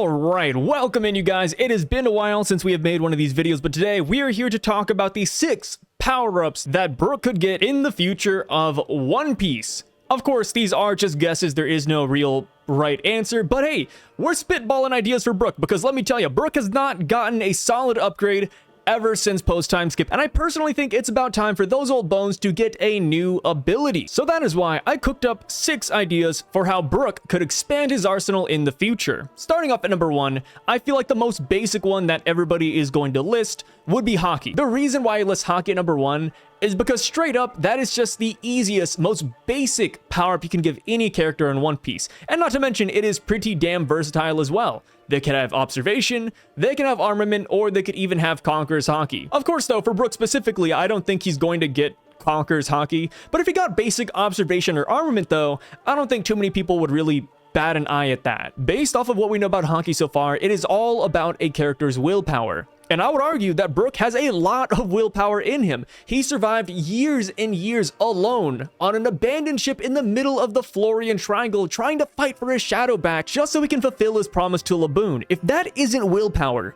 Alright, welcome in you guys. It has been a while since we have made one of these videos, but today we are here to talk about the 6 power-ups that Brook could get in the future of One Piece. Of course, these are just guesses, there is no real right answer, but hey, we're spitballing ideas for Brook, because let me tell you, Brook has not gotten a solid upgrade ever since post-time skip, and I personally think it's about time for those old bones to get a new ability. So that is why I cooked up 6 ideas for how Brook could expand his arsenal in the future. Starting off at number 1, I feel like the most basic one that everybody is going to list would be Haki. The reason why I list Haki at number 1 is because straight up, that is just the easiest, most basic power-up you can give any character in One Piece. And not to mention, it is pretty damn versatile as well. They can have observation, they can have armament, or they could even have Conqueror's Haki. Of course though, for Brook specifically, I don't think he's going to get Conqueror's Haki, but if he got basic observation or armament though, I don't think too many people would really bat an eye at that. Based off of what we know about Haki so far, it is all about a character's willpower. And I would argue that Brook has a lot of willpower in him. He survived years and years alone on an abandoned ship in the middle of the Florian Triangle trying to fight for his shadow back just so he can fulfill his promise to Laboon. If that isn't willpower,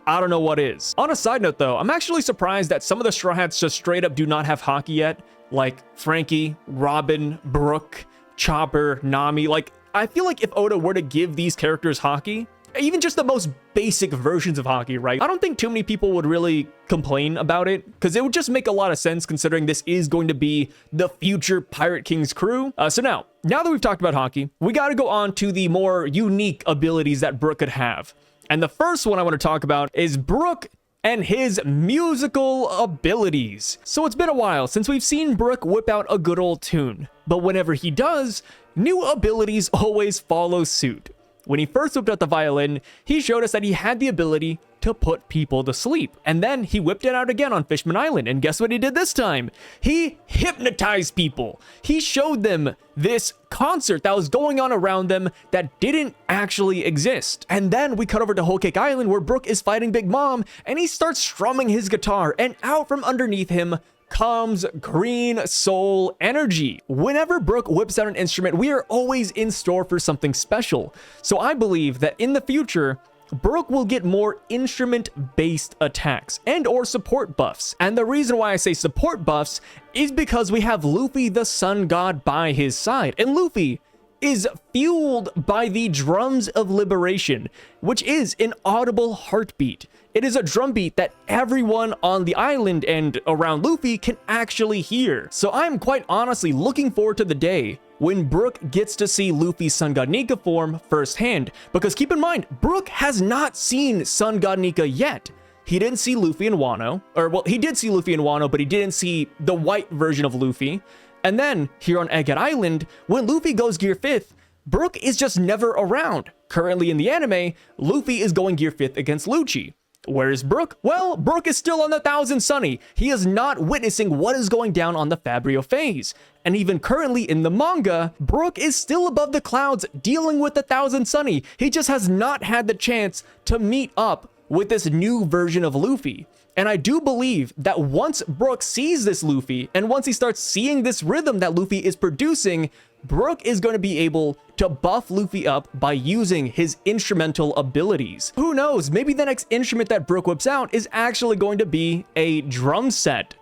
I don't know what is. On a side note though, I'm actually surprised that some of the Straw Hats just straight up do not have Haki yet. Like Frankie, Robin, Brook, Chopper, Nami. Like, I feel like if Oda were to give these characters Haki, even just the most basic versions of Haki, right? I don't think too many people would really complain about it, because it would just make a lot of sense considering this is going to be the future Pirate King's crew. So now that we've talked about Haki, we got to go on to the more unique abilities that Brook could have. And the first one I want to talk about is Brook and his musical abilities. So it's been a while since we've seen Brook whip out a good old tune, but whenever he does, new abilities always follow suit. When he first whipped out the violin, he showed us that he had the ability to put people to sleep. And then he whipped it out again on Fishman Island. And guess what he did this time? He hypnotized people. He showed them this concert that was going on around them that didn't actually exist. And then we cut over to Whole Cake Island where Brook is fighting Big Mom and he starts strumming his guitar, and out from underneath him comes green soul energy. Whenever Brook whips out an instrument, we are always in store for something special. So I believe that in the future, Brook will get more instrument-based attacks and or support buffs. And the reason why I say support buffs is because we have Luffy the Sun God by his side. And Luffy is fueled by the Drums of Liberation, which is an audible heartbeat. It is a drum beat that everyone on the island and around Luffy can actually hear. So I'm quite honestly looking forward to the day when Brook gets to see Luffy's Sun God Nika form firsthand. Because keep in mind, Brook has not seen Sun God Nika yet. He didn't see Luffy and Wano, or well, he did see Luffy and Wano, but he didn't see the white version of Luffy. And then, here on Egghead Island, when Luffy goes Gear 5th, Brook is just never around. Currently in the anime, Luffy is going Gear 5th against Lucci. Where is Brook? Well, Brook is still on the Thousand Sunny. He is not witnessing what is going down on the Fabrio phase. And even currently in the manga, Brook is still above the clouds dealing with the Thousand Sunny. He just has not had the chance to meet up with this new version of Luffy. And I do believe that once Brook sees this Luffy, and once he starts seeing this rhythm that Luffy is producing, Brook is going to be able to buff Luffy up by using his instrumental abilities. Who knows, maybe the next instrument that Brook whips out is actually going to be a drum set.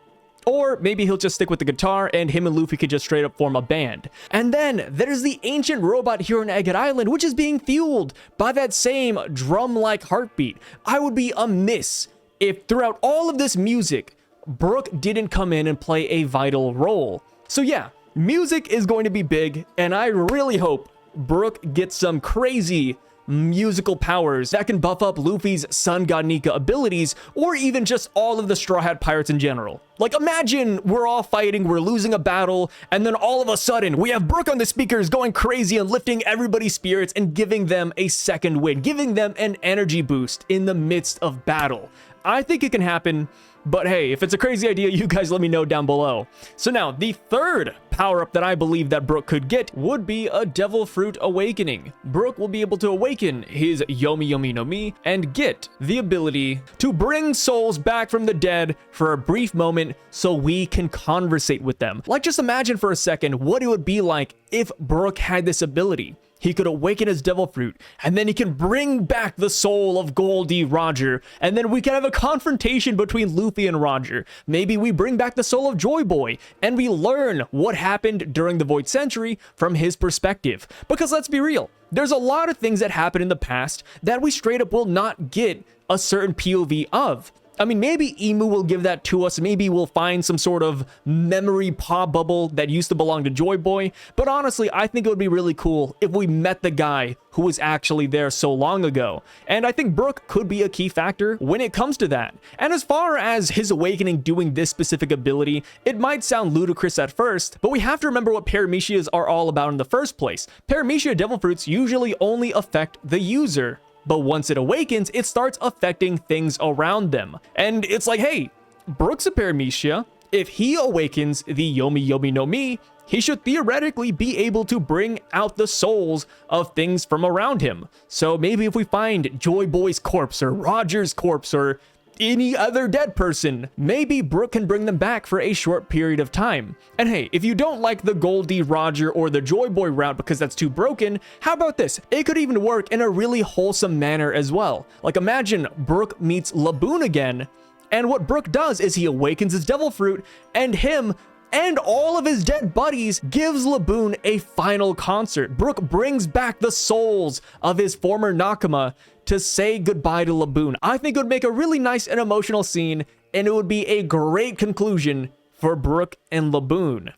Or maybe he'll just stick with the guitar and him and Luffy could just straight up form a band. And then there's the ancient robot here on Egghead Island, which is being fueled by that same drum-like heartbeat. I would be amiss if throughout all of this music, Brook didn't come in and play a vital role. So yeah, music is going to be big, and I really hope Brook gets some crazy musical powers that can buff up Luffy's Sun God Nika abilities, or even just all of the Straw Hat Pirates in general. Like, imagine we're all fighting, we're losing a battle, and then all of a sudden, we have Brook on the speakers going crazy and lifting everybody's spirits and giving them a second win, giving them an energy boost in the midst of battle. I think it can happen, but hey, if it's a crazy idea, you guys let me know down below. So now, the third power-up that I believe that Brook could get would be a Devil Fruit Awakening. Brook will be able to awaken his Yomi Yomi no Mi and get the ability to bring souls back from the dead for a brief moment so we can conversate with them. Like, just imagine for a second what it would be like if Brook had this ability. he could awaken his devil fruit, and then he can bring back the soul of Goldie Roger, and then we can have a confrontation between Luffy and Roger. Maybe we bring back the soul of Joy Boy, and we learn what happened during the Void Century from his perspective. Because let's be real, there's a lot of things that happened in the past that we straight up will not get a certain POV of. I mean, maybe Emu will give that to us. Maybe we'll find some sort of memory pop bubble that used to belong to Joy Boy. But honestly, I think it would be really cool if we met the guy who was actually there so long ago. And I think Brook could be a key factor when it comes to that. And as far as his awakening doing this specific ability, it might sound ludicrous at first, but we have to remember what Paramecias are all about in the first place. Paramecia devil fruits usually only affect the user, but once it awakens, it starts affecting things around them. And it's like, hey, Brook's a Paramecia. If he awakens the Yomi Yomi no Mi, he should theoretically be able to bring out the souls of things from around him. So maybe if we find Joy Boy's corpse or Roger's corpse or any other dead person, maybe Brook can bring them back for a short period of time. And hey, if you don't like the Goldie Roger or the Joy Boy route because that's too broken, how about this? It could even work in a really wholesome manner as well. Like imagine Brook meets Laboon again, and what Brook does is he awakens his devil fruit, and him and all of his dead buddies gives Laboon a final concert. Brook brings back the souls of his former Nakama to say goodbye to Laboon. I think it would make a really nice and emotional scene, and it would be a great conclusion for Brook and Laboon.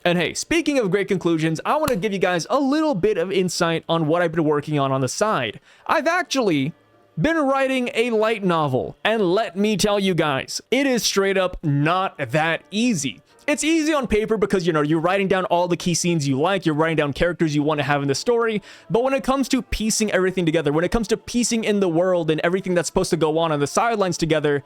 And hey, speaking of great conclusions, I want to give you guys a little bit of insight on what I've been working on the side. I've actually been writing a light novel, and let me tell you guys, it is straight up not that easy. It's easy on paper because, you know, you're writing down all the key scenes you like, you're writing down characters you want to have in the story, but when it comes to piecing everything together, when it comes to piecing in the world and everything that's supposed to go on the sidelines together,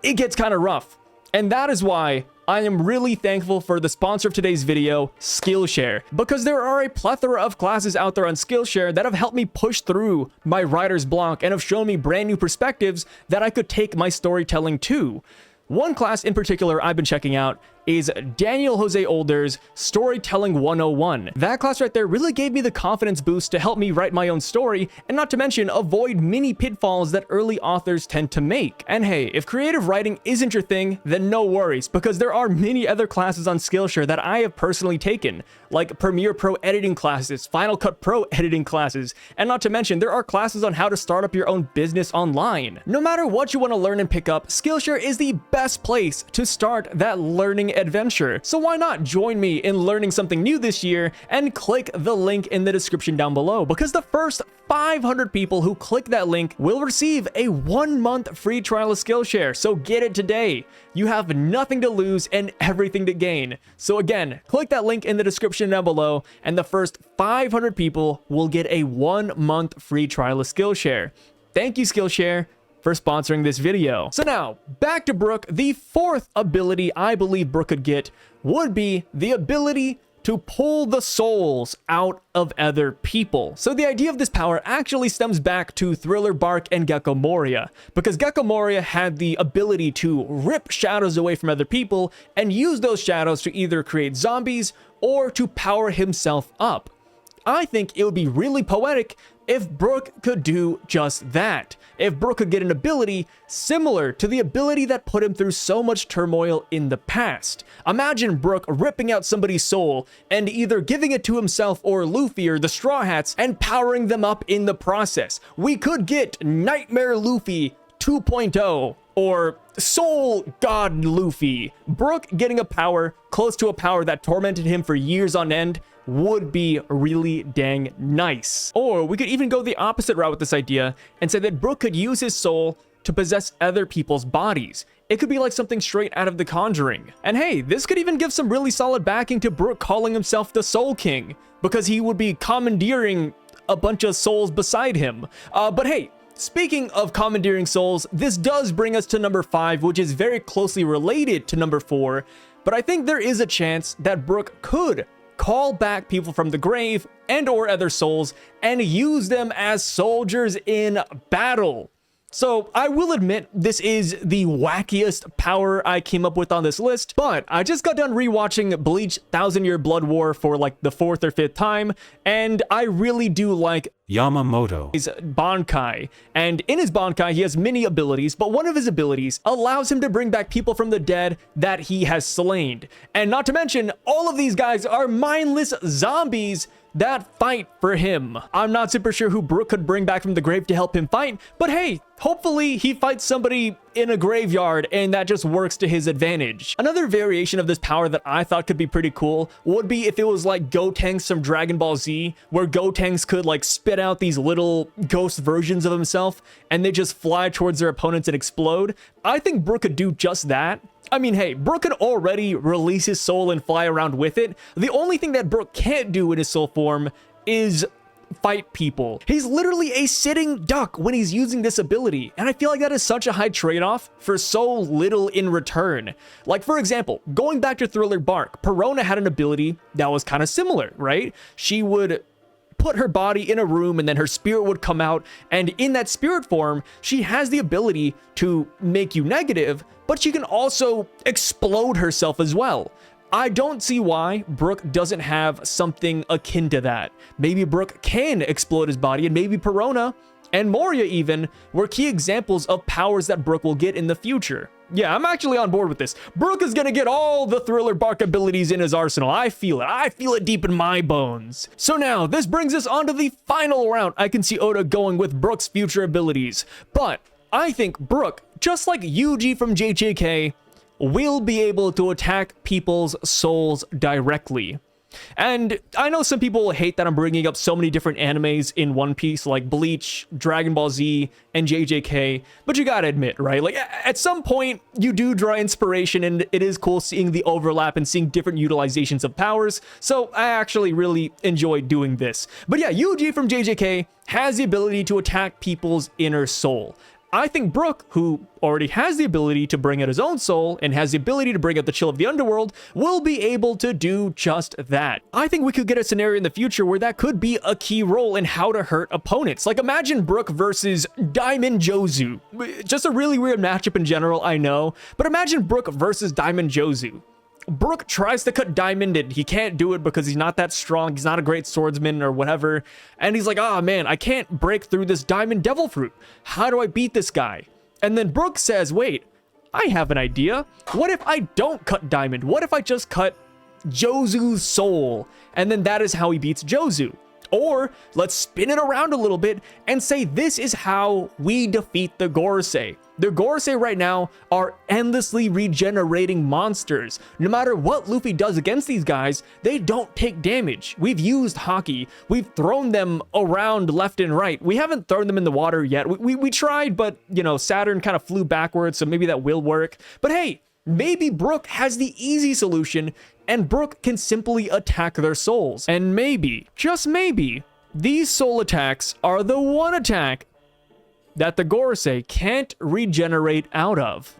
it gets kind of rough. And that is why I am really thankful for the sponsor of today's video, Skillshare, because there are a plethora of classes out there on Skillshare that have helped me push through my writer's block and have shown me brand new perspectives that I could take my storytelling to. One class in particular I've been checking out is Daniel Jose Older's Storytelling 101. That class right there really gave me the confidence boost to help me write my own story, and not to mention avoid many pitfalls that early authors tend to make. And hey, if creative writing isn't your thing, then no worries, because there are many other classes on Skillshare that I have personally taken, like Premiere Pro editing classes, Final Cut Pro editing classes, and not to mention there are classes on how to start up your own business online. No matter what you want to learn and pick up, Skillshare is the best place to start that learning adventure. So why not join me in learning something new this year and click the link in the description down below, because the first 500 people who click that link will receive a 1-month free trial of Skillshare. So get it today. You have nothing to lose and everything to gain. So again, click that link in the description down below, and the first 500 people will get a 1-month free trial of Skillshare. Thank you, Skillshare, for sponsoring this video. So now, back to Brook. The fourth ability I believe Brook could get would be the ability to pull the souls out of other people. So the idea of this power actually stems back to Thriller Bark and Gecko Moria, because Gecko Moria had the ability to rip shadows away from other people and use those shadows to either create zombies or to power himself up. I think it would be really poetic if Brook could do just that. If Brook could get an ability similar to the ability that put him through so much turmoil in the past. Imagine Brook ripping out somebody's soul and either giving it to himself or Luffy or the Straw Hats and powering them up in the process. We could get Nightmare Luffy 2.0 or Soul God Luffy. Brook getting a power close to a power that tormented him for years on end would be really dang nice. Or we could even go the opposite route with this idea and say that Brook could use his soul to possess other people's bodies. It could be like something straight out of The Conjuring. And hey, this could even give some really solid backing to Brook calling himself the Soul King, because he would be commandeering a bunch of souls beside him. But hey, speaking of commandeering souls, this does bring us to number 5, which is very closely related to number 4, but I think there is a chance that Brook could call back people from the grave and or other souls and use them as soldiers in battle. So I will admit this is the wackiest power I came up with on this list, but I just got done rewatching Bleach 1000 Year Blood War for like the 4th or 5th time, and I really do like Yamamoto's Bankai. And in his Bankai, he has many abilities, but one of his abilities allows him to bring back people from the dead that he has slain. And not to mention, all of these guys are mindless zombies that fight for him. I'm not super sure who Brook could bring back from the grave to help him fight, but hey, hopefully he fights somebody in a graveyard and that just works to his advantage. Another variation of this power that I thought could be pretty cool would be if it was like Gotenks from Dragon Ball Z, where Gotenks could like spit out these little ghost versions of himself and they just fly towards their opponents and explode. I think Brook could do just that. I mean, hey, Brook could already release his soul and fly around with it. The only thing that Brook can't do in his soul form is fight people. He's literally a sitting duck when he's using this ability, and I feel like that is such a high trade-off for so little in return. Like, for example, going back to Thriller Bark, Perona had an ability that was kind of similar, right? She would put her body in a room and then her spirit would come out, and in that spirit form she has the ability to make you negative, but she can also explode herself as well. I don't see why Brook doesn't have something akin to that. Maybe Brook can explode his body, and maybe Perona and Moria even were key examples of powers that Brook will get in the future. Yeah, I'm actually on board with this. Brook is gonna get all the Thriller Bark abilities in his arsenal. I feel it. I feel it deep in my bones. So now, this brings us on to the final round. I can see Oda going with Brook's future abilities, but I think Brook, just like Yuji from JJK, will be able to attack people's souls directly. And I know some people will hate that I'm bringing up so many different animes in One Piece, like Bleach, Dragon Ball Z, and JJK, but you gotta admit, right? Like, at some point, you do draw inspiration, and it is cool seeing the overlap and seeing different utilizations of powers, so I actually really enjoy doing this. But yeah, Yuji from JJK has the ability to attack people's inner soul. I think Brook, who already has the ability to bring out his own soul and has the ability to bring out the chill of the underworld, will be able to do just that. I think we could get a scenario in the future where that could be a key role in how to hurt opponents. Like, imagine Brook versus Diamond Jozu. Just a really weird matchup in general, I know, but imagine Brook versus Diamond Jozu. Brook tries to cut Diamond and he can't do it because he's not that strong, he's not a great swordsman or whatever, and he's like, oh man, I can't break through this Diamond Devil Fruit. How do I beat this guy? And then Brook says, wait, I have an idea. What if I don't cut Diamond? What if I just cut Jozu's soul? And then that is how he beats Jozu. Or let's spin it around a little bit and say this is how we defeat the Gorosei. The Gorosei right now are endlessly regenerating monsters. No matter what Luffy does against these guys, they don't take damage. We've used Haki. We've thrown them around left and right. We haven't thrown them in the water yet. We tried, but, you know, Saturn kind of flew backwards, so maybe that will work. But hey, maybe Brook has the easy solution, and Brook can simply attack their souls. And maybe, just maybe, these soul attacks are the one attack that the Gorosei can't regenerate out of.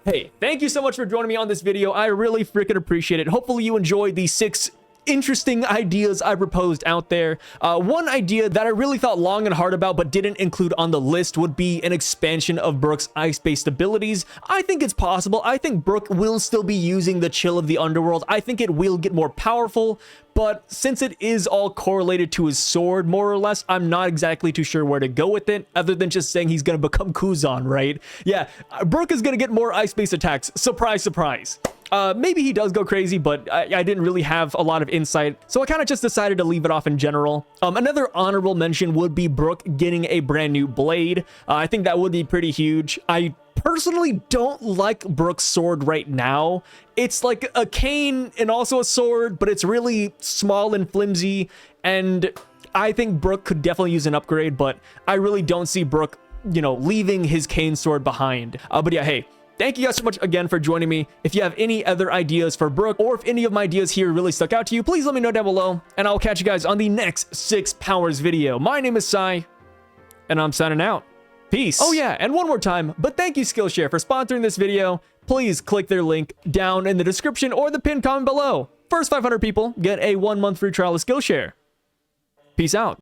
Hey, thank you so much for joining me on this video. I really freaking appreciate it. Hopefully you enjoyed these 6 interesting ideas I proposed out there. One idea that I really thought long and hard about but didn't include on the list would be an expansion of Brook's ice-based abilities. I think it's possible. I think Brook will still be using the chill of the underworld. I think it will get more powerful, but since it is all correlated to his sword, more or less, I'm not exactly too sure where to go with it, other than just saying he's gonna become Kuzan, right? Yeah, Brook is gonna get more ice-based attacks. Surprise, surprise. Maybe he does go crazy, but I didn't really have a lot of insight, so I kind of just decided to leave it off in general. Another honorable mention would be Brook getting a brand new blade. I think that would be pretty huge. I personally don't like Brook's sword right now. It's like a cane and also a sword, but it's really small and flimsy, and I think Brook could definitely use an upgrade, but I really don't see Brook, you know, leaving his cane sword behind. But yeah, hey, thank you guys so much again for joining me. If you have any other ideas for Brook, or if any of my ideas here really stuck out to you, please let me know down below, and I'll catch you guys on the next 6 Powers video. My name is Sai, and I'm signing out. Peace. Oh yeah, and one more time, but thank you Skillshare for sponsoring this video. Please click their link down in the description or the pinned comment below. First 500 people get a 1-month free trial of Skillshare. Peace out.